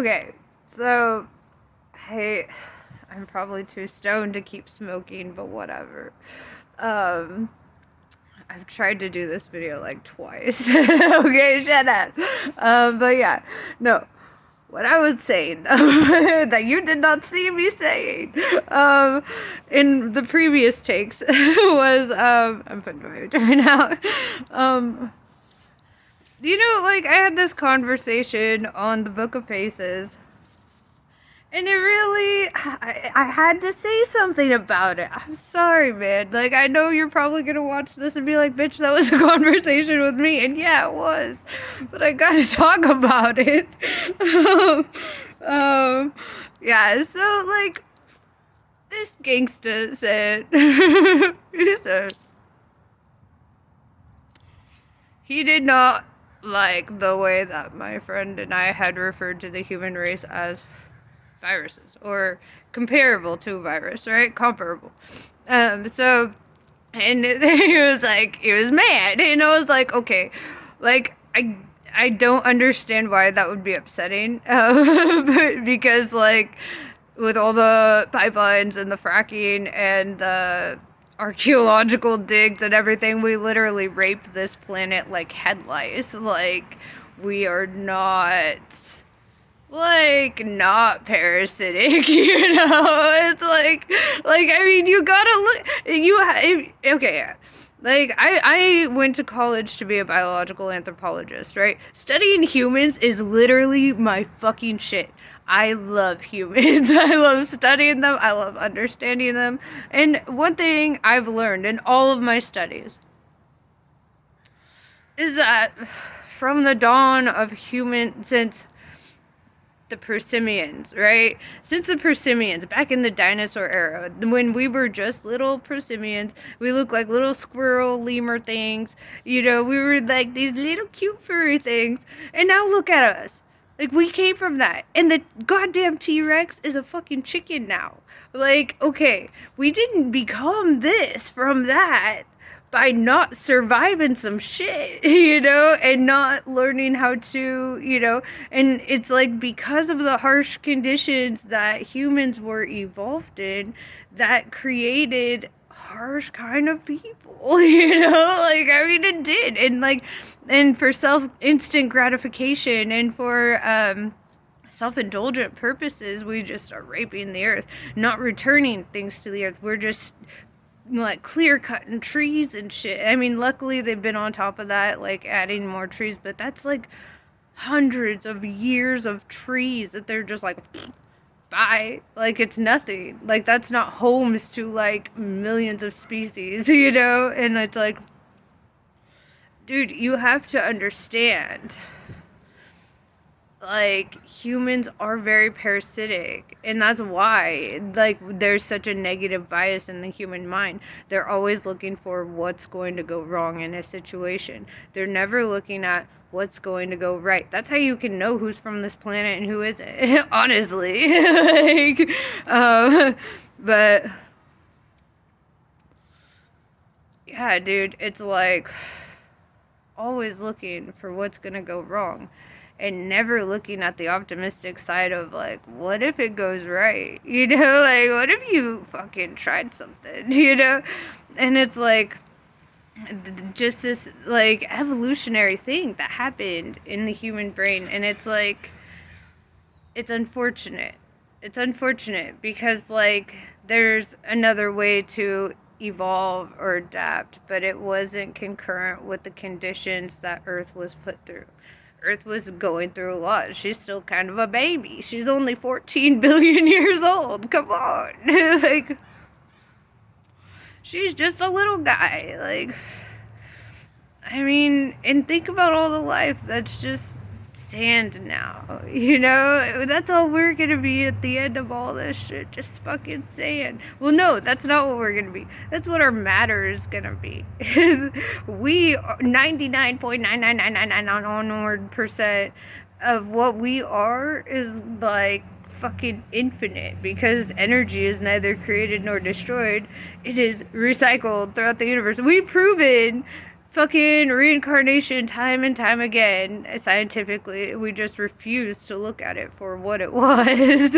Okay, so, hey, I'm probably too stoned to keep smoking, but whatever. Um, I've tried to do this video like twice. Okay, shut up. But yeah, no. What I was saying, that you did not see me saying, in the previous takes was, I'm putting my hood right now. Like, I had this conversation on the Book of Faces. And it really, I had to say something about it. I'm sorry, man. Like, I know you're probably gonna watch this and be like, bitch, that was a conversation with me. And yeah, it was. But I gotta talk about it. Yeah, so, like, this gangsta said, he said, he did not like the way that my friend and I had referred to the human race as viruses, or comparable to a virus, right? Comparable. So, and he was mad, and I was like, okay, like, I don't understand why that would be upsetting, but because, like, with all the pipelines and the fracking and the archaeological digs and everything, we literally raped this planet like head lice. Like, we are not, like, not parasitic, It's like, I mean, you gotta look, okay, yeah. Like, I went to college to be a biological anthropologist, right? Studying humans is literally my fucking shit. I love humans. I love studying them. I love understanding them. And one thing I've learned in all of my studies is that from the dawn of since the prosimians, right? Since the prosimians, back in the dinosaur era, when we were just little prosimians, we looked like little squirrel lemur things, we were like these little cute furry things, and now look at us. Like, we came from that, and the goddamn T-Rex is a fucking chicken now. Like, okay, we didn't become this from that by not surviving some shit, and not learning how to, and it's like, because of the harsh conditions that humans were evolved in, that created harsh kind of people, like, I mean, it did, and like, and for instant gratification, and for, self-indulgent purposes, we just start raping the earth, not returning things to the earth. We're just, like, clear cutting trees and shit. I mean, luckily they've been on top of that, like, adding more trees, but that's like hundreds of years of trees that they're just like, bye, like, it's nothing. Like, that's not homes to, like, millions of species, and it's like, dude, you have to understand, like, humans are very parasitic, and that's why, like, there's such a negative bias in the human mind. They're always looking for what's going to go wrong in a situation. They're never looking at what's going to go right. That's how you can know who's from this planet and who isn't, honestly. Like, but yeah, dude, it's like always looking for what's gonna go wrong, and never looking at the optimistic side of, like, what if it goes right? Like, what if you fucking tried something, And it's like, just this, like, evolutionary thing that happened in the human brain. And it's like, it's unfortunate. It's unfortunate because, like, there's another way to evolve or adapt, but it wasn't concurrent with the conditions that Earth was put through. Earth was going through a lot. She's still kind of a baby. She's only 14 billion years old. Come on. Like, she's just a little guy. Like, I mean, and think about all the life that's just sand now, That's all we're gonna be at the end of all this shit, just fucking sand. Well, no, that's not what we're gonna be. That's what our matter is gonna be. We 99.99999% of what we are is, like, fucking infinite, because energy is neither created nor destroyed. It is recycled throughout the universe. We've proven fucking reincarnation time and time again. Scientifically, we just refuse to look at it for what it was.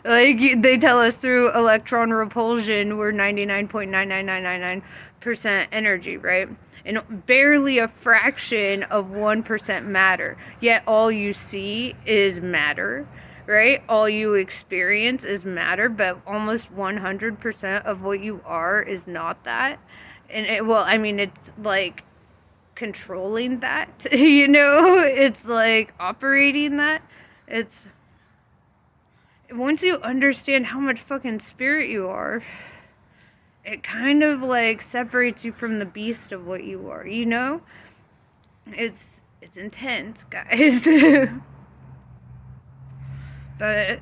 Like, they tell us through electron repulsion, we're 99.99999% energy, right? And barely a fraction of 1% matter. Yet all you see is matter, right? All you experience is matter, but almost 100% of what you are is not that. And well, I mean, it's like controlling that, it's like operating that. It's once you understand how much fucking spirit you are, it kind of like separates you from the beast of what you are, it's intense, guys. But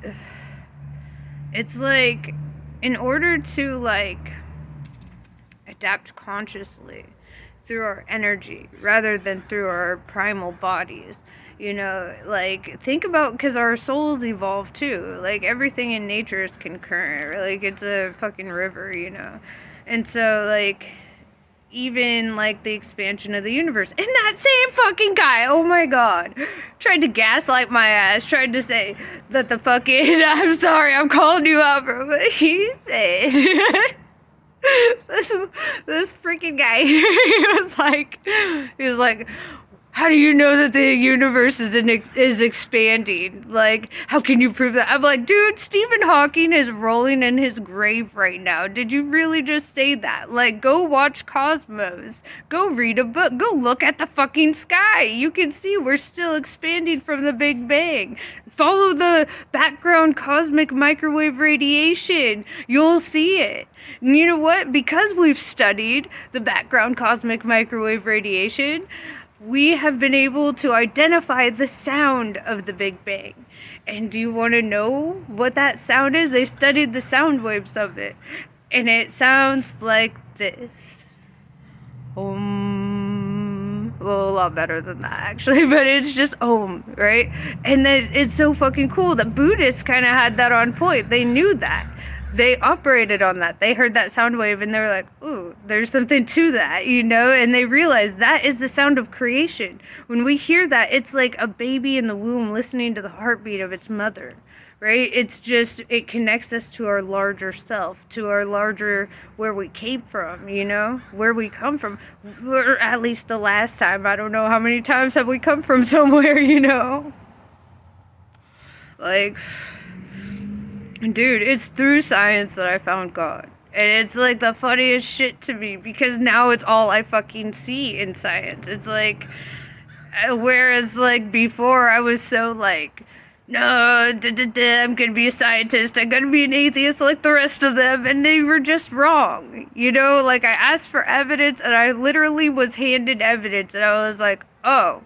it's like, in order to like adapt consciously through our energy rather than through our primal bodies, like, think about, because our souls evolve too, like everything in nature is concurrent, like it's a fucking river, and so like even like the expansion of the universe, and that same fucking guy, oh my god, tried to gaslight my ass, tried to say that the fucking I'm sorry, I'm calling you out, bro, but he said this freaking guy, he was like, how do you know that the universe is expanding? Like, how can you prove that? I'm like, dude, Stephen Hawking is rolling in his grave right now. Did you really just say that? Like, go watch Cosmos. Go read a book. Go look at the fucking sky. You can see we're still expanding from the Big Bang. Follow the background cosmic microwave radiation. You'll see it. And you know what? Because we've studied the background cosmic microwave radiation, we have been able to identify the sound of the Big Bang. And do you want to know what that sound is? They studied the sound waves of it. And it sounds like this. Well, a lot better than that, actually. But it's just right? And then it's so fucking cool that Buddhists kind of had that on point. They knew that. They operated on that. They heard that sound wave and they were like, ooh, there's something to that, and they realized that is the sound of creation. When we hear that, it's like a baby in the womb listening to the heartbeat of its mother, right? It's just, it connects us to our larger self, to our larger, where we came from, where we come from, or at least the last time. I don't know how many times have we come from somewhere, like, dude, it's through science that I found God. And it's like the funniest shit to me, because now it's all I fucking see in science. It's like, whereas like before I was so like, no, I'm gonna be a scientist, I'm gonna be an atheist like the rest of them, and they were just wrong. Like, I asked for evidence and I literally was handed evidence, and I was like, oh,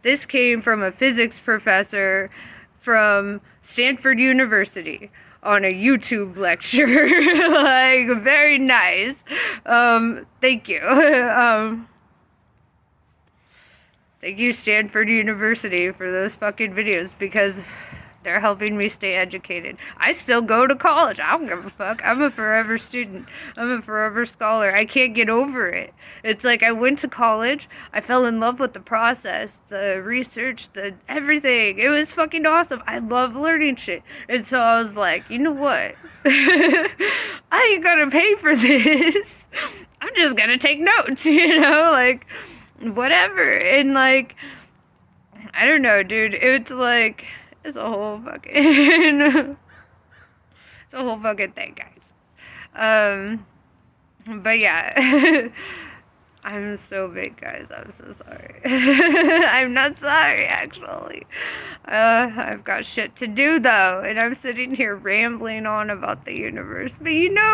this came from a physics professor from Stanford University on a YouTube lecture. Like, very nice. Thank you. Thank you, Stanford University, for those fucking videos, because they're helping me stay educated. I still go to college. I don't give a fuck. I'm a forever student. I'm a forever scholar. I can't get over it. It's like, I went to college. I fell in love with the process, the research, the everything. It was fucking awesome. I love learning shit. And so I was like, you know what? I ain't gonna pay for this. I'm just gonna take notes, like, whatever. And like, I don't know, dude. It's like, it's a whole fucking it's a whole fucking thing, guys. But yeah. I'm so big, guys. I'm so sorry. I'm not sorry, actually. I've got shit to do, though, and I'm sitting here rambling on about the universe. But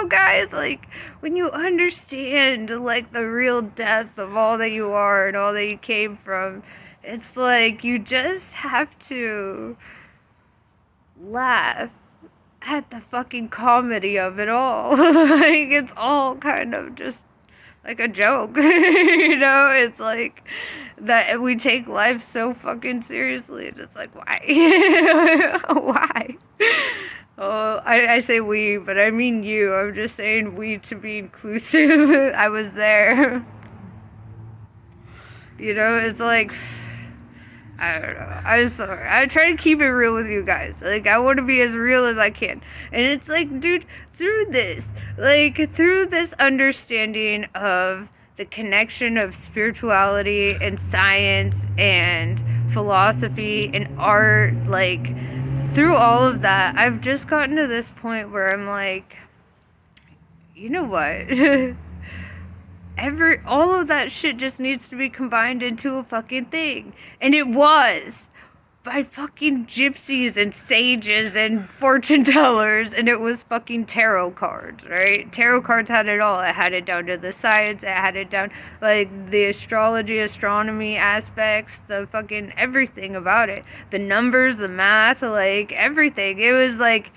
guys, like, when you understand, like, the real depth of all that you are and all that you came from, it's like, you just have to laugh at the fucking comedy of it all. Like, it's all kind of just like a joke. It's like that we take life so fucking seriously, and it's like, why? Why? Oh, I say we, but I mean you. I'm just saying we to be inclusive. I was there. You know, it's like, I don't know. I'm sorry. I try to keep it real with you guys. Like, I want to be as real as I can. And it's like, dude, through this understanding of the connection of spirituality and science and philosophy and art, like, through all of that, I've just gotten to this point where I'm like, you know what? All of that shit just needs to be combined into a fucking thing. And it was. By fucking gypsies and sages and fortune tellers, and it was fucking tarot cards, right? Tarot cards had it all. It had it down to the science, it had it down, like, the astrology, astronomy aspects, the fucking everything about it. The numbers, the math, like, everything. It was like,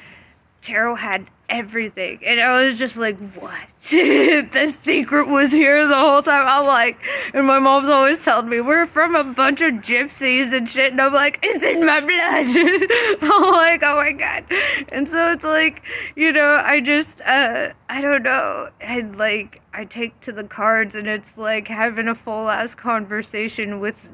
tarot had everything. And I was just like, what? The secret was here the whole time. I'm like, and my mom's always telling me, we're from a bunch of gypsies and shit. And I'm like, it's in my blood. I'm like, oh my God. And so it's like, you know, I just, I don't know. And like, I take to the cards and it's like having a full ass conversation with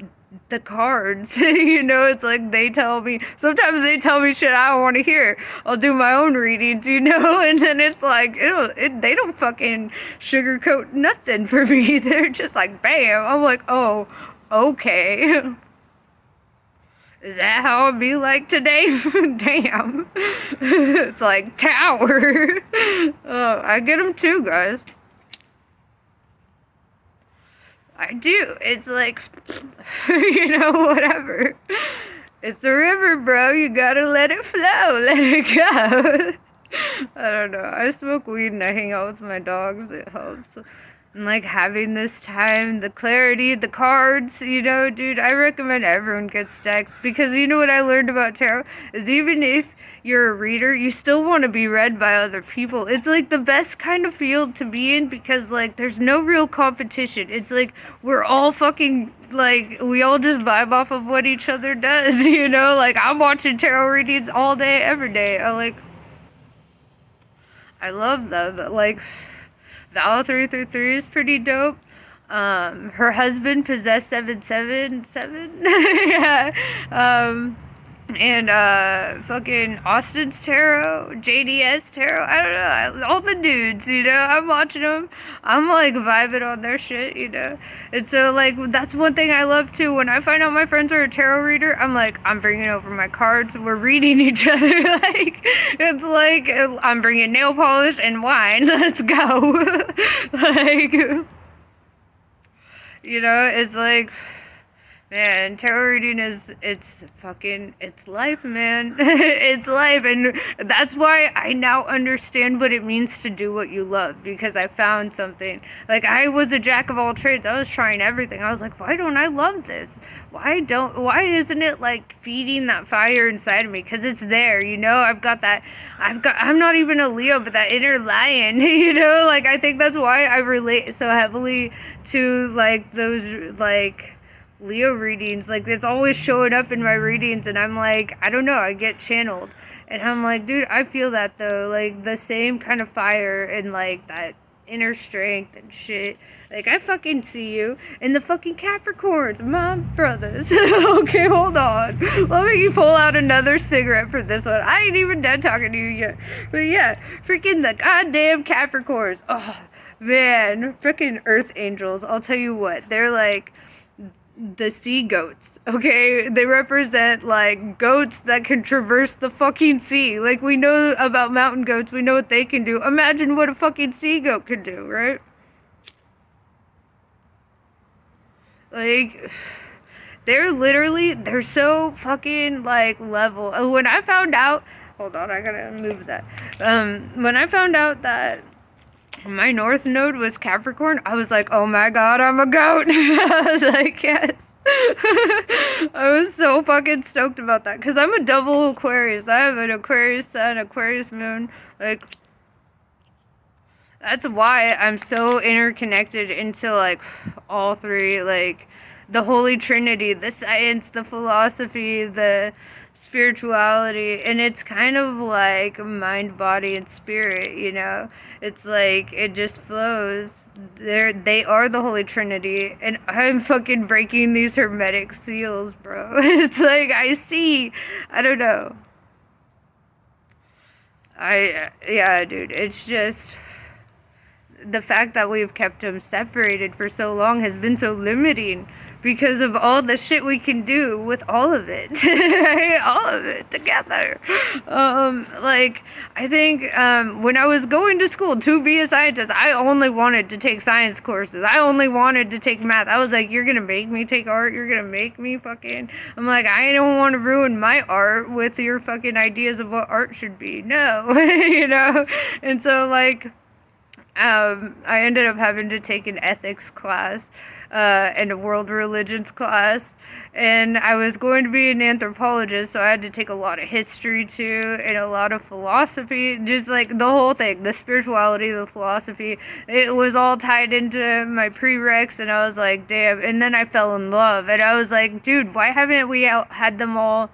the cards. You know, it's like sometimes they tell me shit I don't want to hear. I'll do my own readings, you know, and then it's like they don't fucking sugarcoat nothing for me. They're just like, bam. I'm like, oh, okay. Is that how it'll be like today? Damn. It's like Tower. Oh, I get them too, guys. I do. It's like, you know, whatever. It's a river, bro. You gotta let it flow. Let it go. I don't know. I smoke weed and I hang out with my dogs. It helps. And like having this time, the clarity, the cards, you know, dude, I recommend everyone gets decks because you know what I learned about tarot is even if you're a reader, you still want to be read by other people. It's like the best kind of field to be in because like there's no real competition. It's like we're all fucking like we all just vibe off of what each other does, you know? Like I'm watching tarot readings all day, every day. I love them. Like Val 333 is pretty dope. Her husband possessed 777. Yeah. And fucking Austin's tarot, JDS tarot, I don't know, all the dudes, you know, I'm watching them, I'm like vibing on their shit, you know, and so like that's one thing I love too. When I find out my friends are a tarot reader, I'm like, I'm bringing over my cards, we're reading each other, like it's like I'm bringing nail polish and wine, let's go. Like, you know, it's like, man, tarot reading it's life, man. It's life, and that's why I now understand what it means to do what you love, because I found something. Like, I was a jack of all trades. I was trying everything. I was like, why don't I love this? Why isn't it, like, feeding that fire inside of me? Because it's there, you know? I'm not even a Leo, but that inner lion, you know? Like, I think that's why I relate so heavily to, like, those, like, Leo readings. Like, it's always showing up in my readings, and I'm like, I don't know, I get channeled, and I'm like, dude, I feel that though, like the same kind of fire and like that inner strength and shit. Like, I fucking see you in the fucking Capricorns, my brothers. Okay, hold on, let me pull out another cigarette for this one. I ain't even done talking to you yet, but yeah, freaking the goddamn Capricorns. Oh man, freaking earth angels. I'll tell you what, they're like the sea goats, okay? They represent, like, goats that can traverse the fucking sea. Like, we know about mountain goats, we know what they can do. Imagine what a fucking sea goat can do, right? Like, they're so fucking, like, level. When I found out, hold on, I gotta move that. When I found out that my north node was Capricorn, I was like, oh my god, I'm a goat. I was like, yes. I was so fucking stoked about that, because I'm a double Aquarius. I have an Aquarius sun, Aquarius moon. Like, that's why I'm so interconnected into, like, all three, like, the Holy Trinity, the science, the philosophy, the spirituality, and it's kind of like mind, body, and spirit, you know? It's like it just flows. They are the Holy Trinity, and I'm fucking breaking these hermetic seals, bro. It's like I don't know. Yeah, dude, it's just the fact that we've kept them separated for so long has been so limiting because of all the shit we can do with all of it. All of it together. Like, I think when I was going to school to be a scientist, I only wanted to take science courses. I only wanted to take math. I was like, you're gonna make me take art? You're gonna make me fucking... I'm like, I don't want to ruin my art with your fucking ideas of what art should be. No. You know? And so, like... I ended up having to take an ethics class and a world religions class, and I was going to be an anthropologist, so I had to take a lot of history too, and a lot of philosophy, just like the whole thing, the spirituality, the philosophy, it was all tied into my prereqs, and I was like, damn, and then I fell in love, and I was like, dude, why haven't we had them all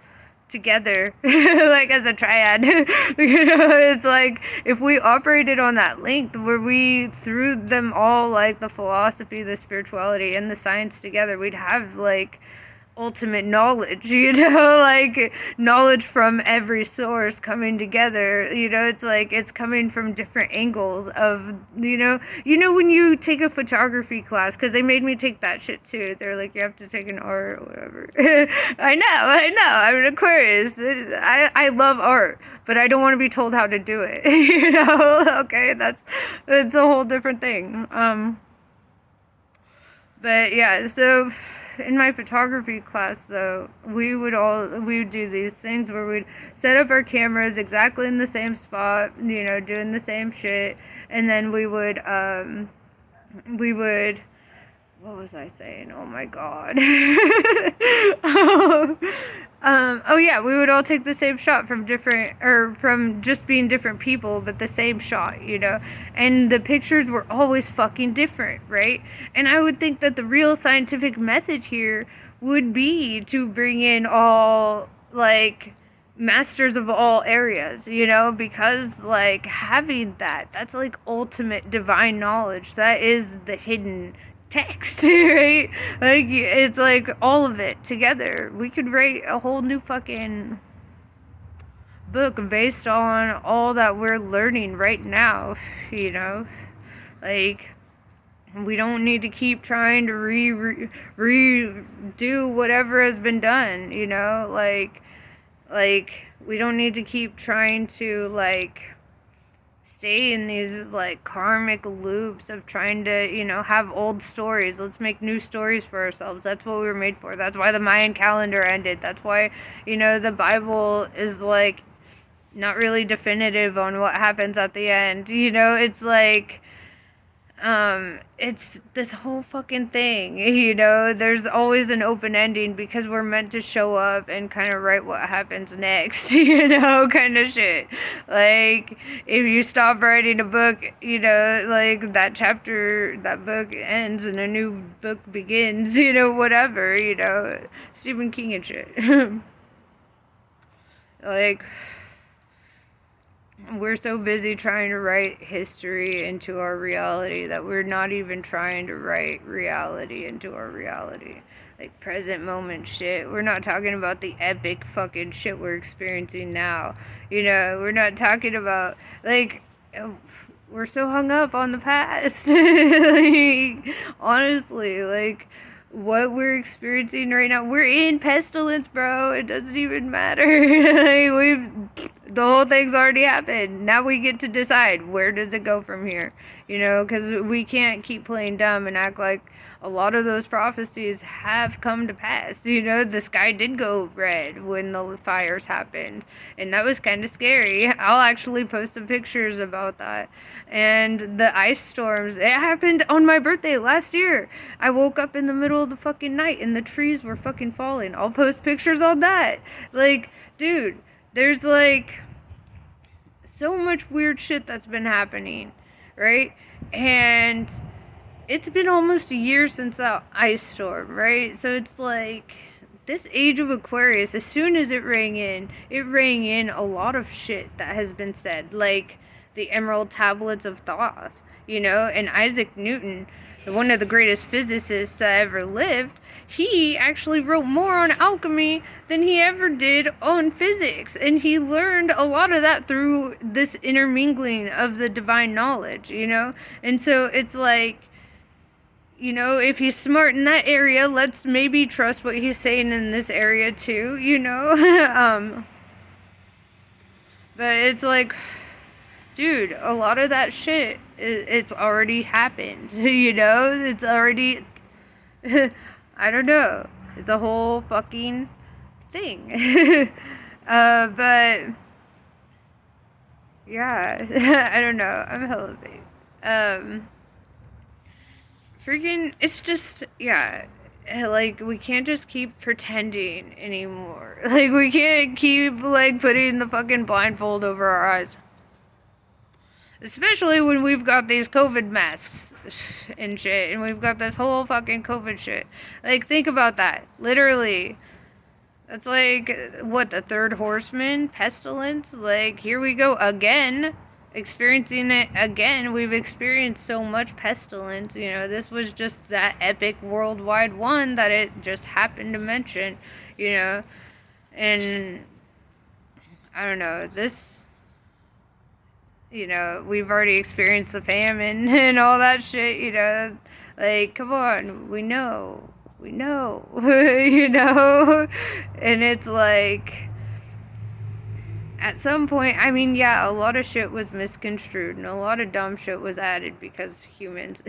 together like as a triad? You know, it's like if we operated on that link where we threw them all, like the philosophy, the spirituality, and the science together, we'd have like ultimate knowledge, you know, like knowledge from every source coming together. You know, it's like it's coming from different angles of, you know, when you take a photography class, because they made me take that shit too. They're like, you have to take an art or whatever. I know, I'm an Aquarius. I love art, but I don't want to be told how to do it. You know, okay, that's a whole different thing. But yeah, so in my photography class though, we would do these things where we'd set up our cameras exactly in the same spot, you know, doing the same shit, and then we would what was I saying? Oh my god. Oh yeah, we would all take the same shot from from just being different people, but the same shot, you know? And the pictures were always fucking different, right? And I would think that the real scientific method here would be to bring in all, like, masters of all areas, you know, because like having that's like ultimate divine knowledge. That is the hidden text, right? Like, it's like all of it together. We could write a whole new fucking book based on all that we're learning right now, you know? Like, we don't need to keep trying to redo whatever has been done, you know? Like, we don't need to keep trying to, like, stay in these, like, karmic loops of trying to, you know, have old stories. Let's make new stories for ourselves. That's what we were made for. That's why the Mayan calendar ended. That's why, you know, the Bible is, like, not really definitive on what happens at the end. You know, it's like... it's this whole fucking thing, you know, there's always an open ending because we're meant to show up and kind of write what happens next, you know, kind of shit. Like, if you stop writing a book, you know, like, that book ends and a new book begins, you know, whatever, you know, Stephen King and shit. Like... we're so busy trying to write history into our reality that we're not even trying to write reality into our reality. Like, present moment shit. We're not talking about the epic fucking shit we're experiencing now. You know, we're not talking about, like, we're so hung up on the past. Like, honestly, like, what we're experiencing right now, we're in pestilence, bro. It doesn't even matter. Like, the whole thing's already happened. Now we get to decide, where does it go from here? You know, because we can't keep playing dumb and act like a lot of those prophecies have come to pass. You know, the sky did go red when the fires happened, and that was kind of scary. I'll actually post some pictures about that. And the ice storms, it happened on my birthday last year. I woke up in the middle of the fucking night and the trees were fucking falling. I'll post pictures on that. Like, dude, there's like so much weird shit that's been happening, right? And it's been almost a year since that ice storm, right? So it's like this age of Aquarius, as soon as it rang in a lot of shit that has been said, like the Emerald Tablets of Thoth, and Isaac Newton, one of the greatest physicists that ever lived. He actually wrote more on alchemy than he ever did on physics. And he learned a lot of that through this intermingling of the divine knowledge, And so it's like, if he's smart in that area, let's maybe trust what he's saying in this area too, But it's like, dude, a lot of that shit, it's already happened, It's already... I don't know. It's a whole fucking thing. But yeah, I don't know. I'm hella big. Freaking, it's just, yeah. Like, we can't just keep pretending anymore. Like, we can't keep, putting the fucking blindfold over our eyes. Especially when we've got these COVID masks and shit, and we've got this whole fucking COVID shit. Like, think about that. Literally. That's like, what, the third horseman? Pestilence? Like, here we go again. Experiencing it again. We've experienced so much pestilence. This was just that epic worldwide one that it just happened to mention. And I don't know. This... we've already experienced the famine and all that shit, Like, come on, we know, And it's like, at some point, I mean, yeah, a lot of shit was misconstrued and a lot of dumb shit was added because humans,